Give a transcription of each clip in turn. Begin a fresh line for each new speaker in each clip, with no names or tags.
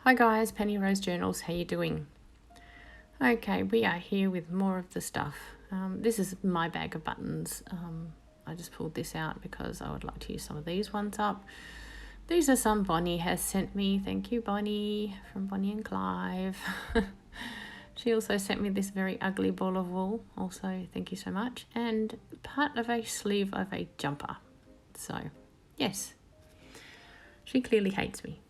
Hi guys, Penny Rose Journals, how you doing? Okay, we are here with more of the stuff. This is my bag of buttons. I just pulled this out because I would like to use some of these ones up. These are some Bonnie has sent me. Thank you, Bonnie, from Bonnie and Clive. She also sent me this very ugly ball of wool. Also, thank you so much. And part of a sleeve of a jumper. So, yes, she clearly hates me.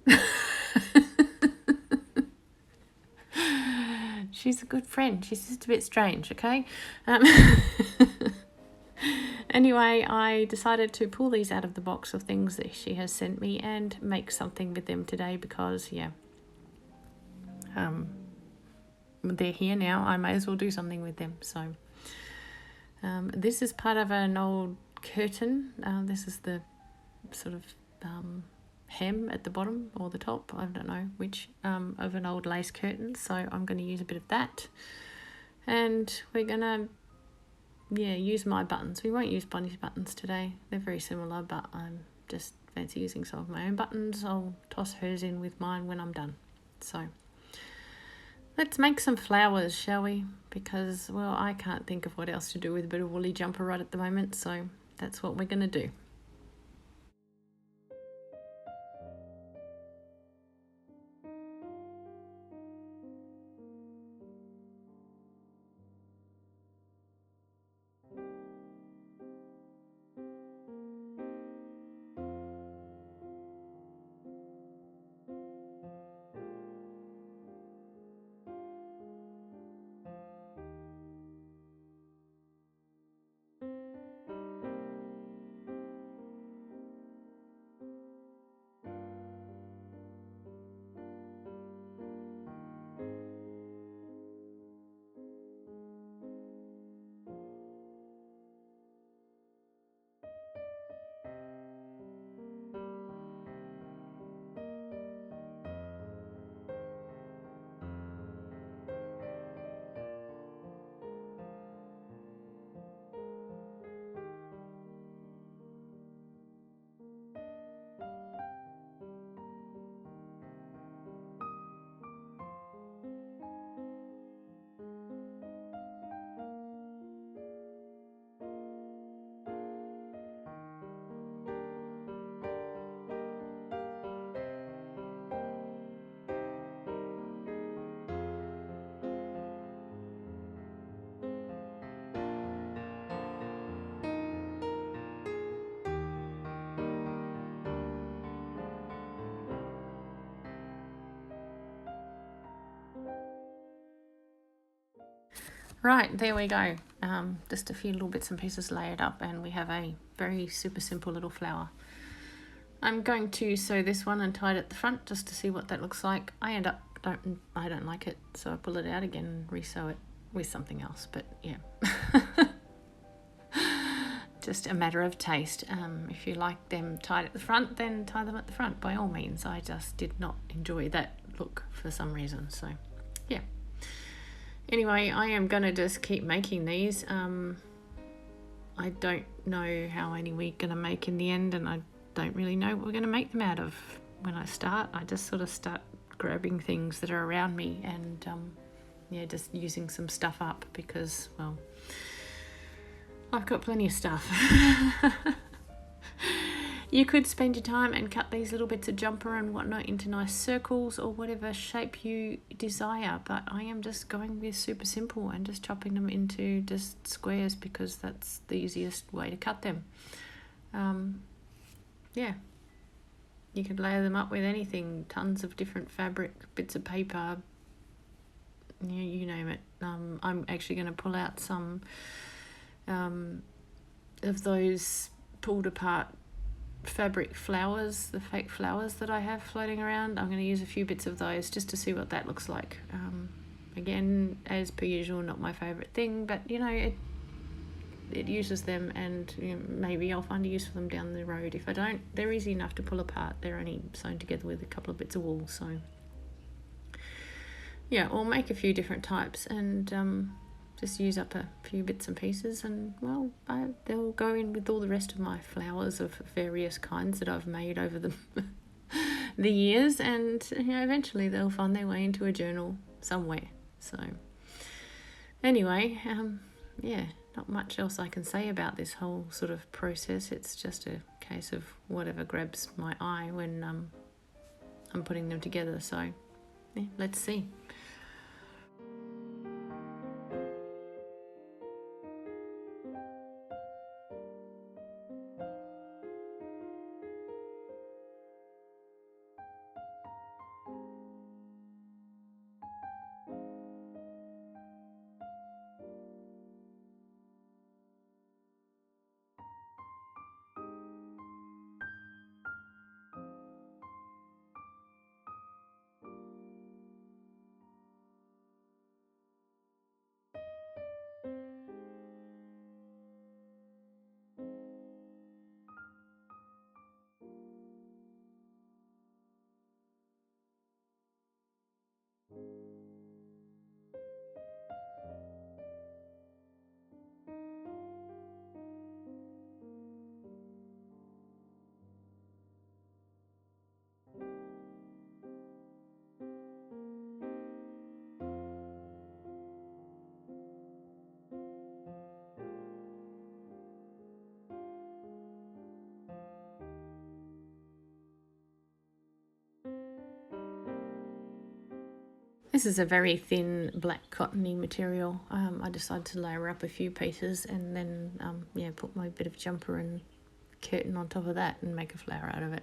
She's a good friend. She's just a bit strange, okay? Anyway, I decided to pull these out of the box of things that she has sent me and make something with them today because, they're here now. I may as well do something with them. So this is part of an old curtain. This is the sort of hem at the bottom or the top, I don't know which, of an old lace curtain. So I'm going to use a bit of that. And we're going to, use my buttons. We won't use Bonnie's buttons today. They're very similar, but I'm just fancy using some of my own buttons. I'll toss hers in with mine when I'm done. So let's make some flowers, shall we? Because, well, I can't think of what else to do with a bit of woolly jumper right at the moment. So that's what we're going to do. Right, there we go. Just a few little bits and pieces layered up and we have a very super simple little flower. I'm going to sew this one and tie it at the front just to see what that looks like. I don't like it, so I pull it out again and re-sew it with something else, but yeah. Just a matter of taste. If you like them tied at the front, then tie them at the front by all means. I just did not enjoy that look for some reason, so yeah. Anyway, I am going to just keep making these. I don't know how many we're going to make in the end, and I don't really know what we're going to make them out of. When I start, I just sort of start grabbing things that are around me and, just using some stuff up because, well, I've got plenty of stuff. You could spend your time and cut these little bits of jumper and whatnot into nice circles or whatever shape you desire, but I am just going with super simple and just chopping them into just squares because that's the easiest way to cut them. You could layer them up with anything, tons of different fabric, bits of paper, you name it. I'm actually going to pull out some of those pulled apart fabric flowers, the fake flowers that I have floating around. I'm going to use a few bits of those just to see what that looks like. Again, as per usual, not my favourite thing, but it uses them, and maybe I'll find a use for them down the road. If I don't, they're easy enough to pull apart. They're only sewn together with a couple of bits of wool, so yeah, we'll make a few different types and just use up a few bits and pieces, and well, they'll go in with all the rest of my flowers of various kinds that I've made over the the years, and eventually they'll find their way into a journal somewhere. So anyway, yeah, not much else I can say about this whole sort of process. It's just a case of whatever grabs my eye when I'm putting them together. So yeah, let's see. This is a very thin black cottony material. I decided to layer up a few pieces and then put my bit of jumper and curtain on top of that and make a flower out of it.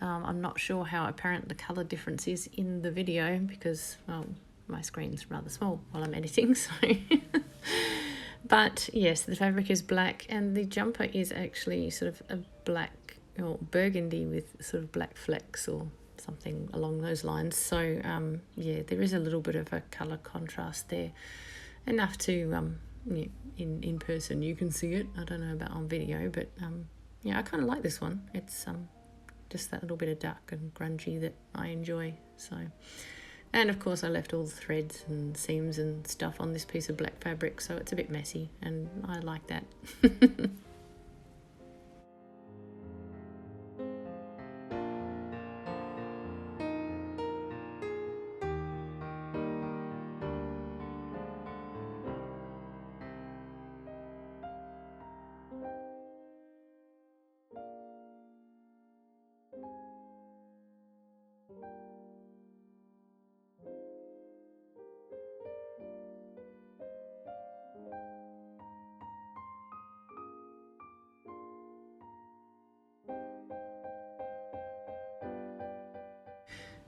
I'm not sure how apparent the colour difference is in the video because, well, my screen's rather small while I'm editing, so... But yes, the fabric is black and the jumper is actually sort of a black or burgundy with sort of black flecks or something along those lines. So yeah, there is a little bit of a colour contrast there, enough to in person you can see it. I don't know about on video, but yeah, I kind of like this one. It's just that little bit of dark and grungy that I enjoy. So, and of course I left all the threads and seams and stuff on this piece of black fabric, so it's a bit messy and I like that.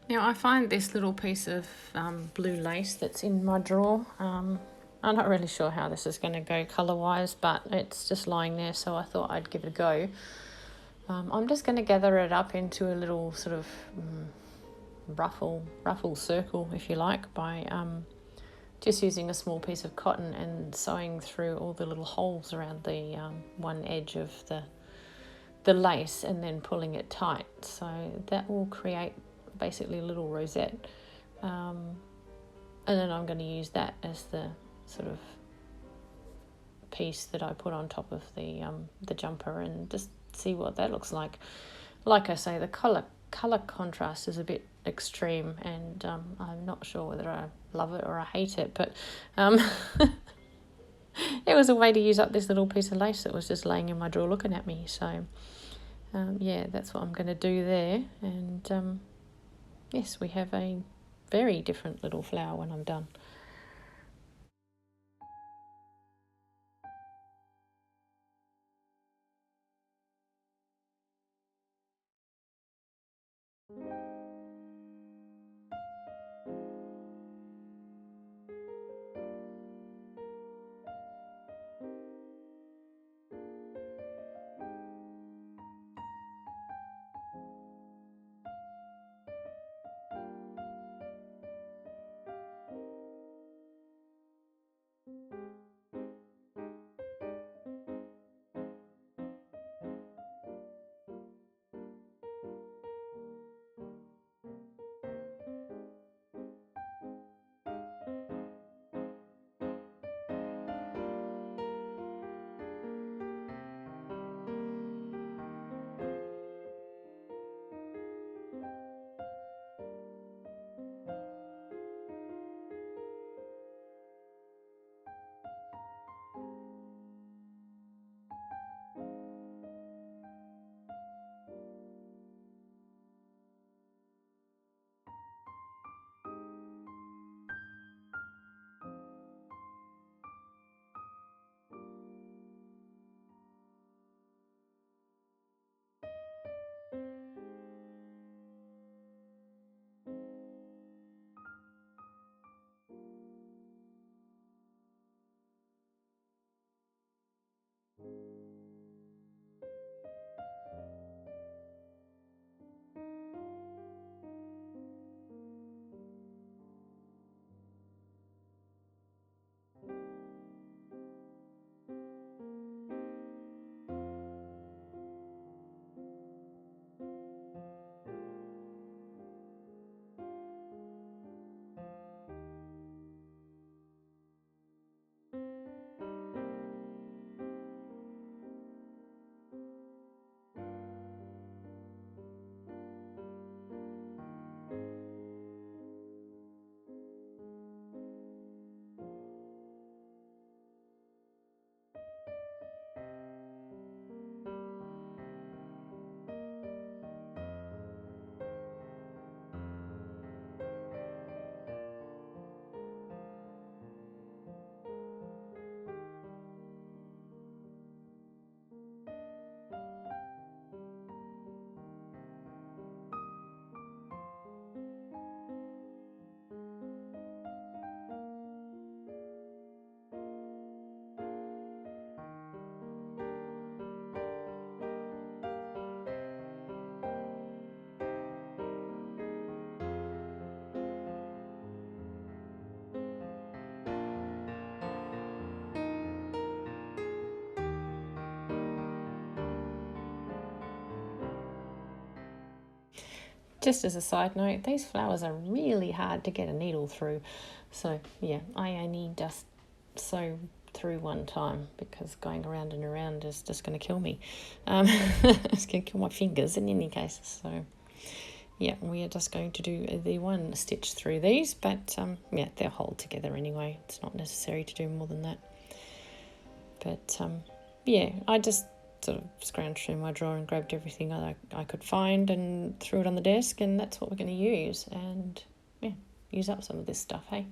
Now I find this little piece of blue lace that's in my drawer. I'm not really sure how this is going to go colour-wise, but it's just lying there, so I thought I'd give it a go. I'm just going to gather it up into a little sort of ruffle circle, if you like, by just using a small piece of cotton and sewing through all the little holes around the one edge of the lace and then pulling it tight. So that will create basically a little rosette, and then I'm going to use that as the sort of piece that I put on top of the jumper and just see what that looks like. Like I say, the colour contrast is a bit extreme, and I'm not sure whether I love it or I hate it, but it was a way to use up this little piece of lace that was just laying in my drawer looking at me. So yeah, that's what I'm going to do there, and yes, we have a very different little flower when I'm done. just as a side note, these flowers are really hard to get a needle through. So yeah, I only just sew through one time because going around and around is just going to kill me. It's going to kill my fingers in any case. So yeah, we are just going to do the one stitch through these, but yeah, they'll hold together anyway. It's not necessary to do more than that. But yeah, I just sort of scrounged through my drawer and grabbed everything I could find and threw it on the desk, and that's what we're going to use. And yeah, use up some of this stuff, hey?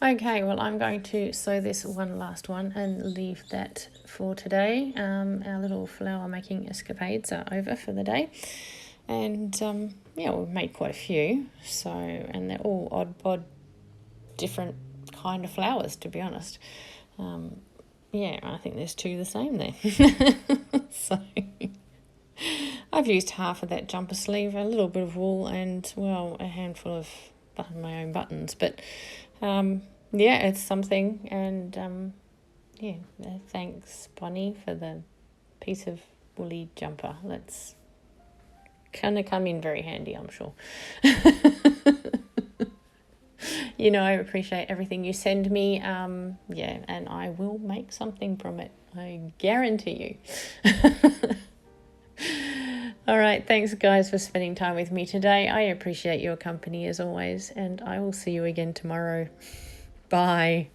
Okay, well, I'm going to sew this one last one and leave that for today. Our little flower making escapades are over for the day. And yeah, we've made quite a few. So, and they're all odd, different kind of flowers, to be honest. Yeah, I think there's two the same there. So I've used half of that jumper sleeve, a little bit of wool, and, well, a handful of my own buttons. But yeah, it's something. And yeah, thanks, Bonnie, for the piece of woolly jumper. That's going to come in very handy, I'm sure. You know, I appreciate everything you send me. Yeah, and I will make something from it. I guarantee you. All right, thanks guys for spending time with me today. I appreciate your company as always, and I will see you again tomorrow. Bye.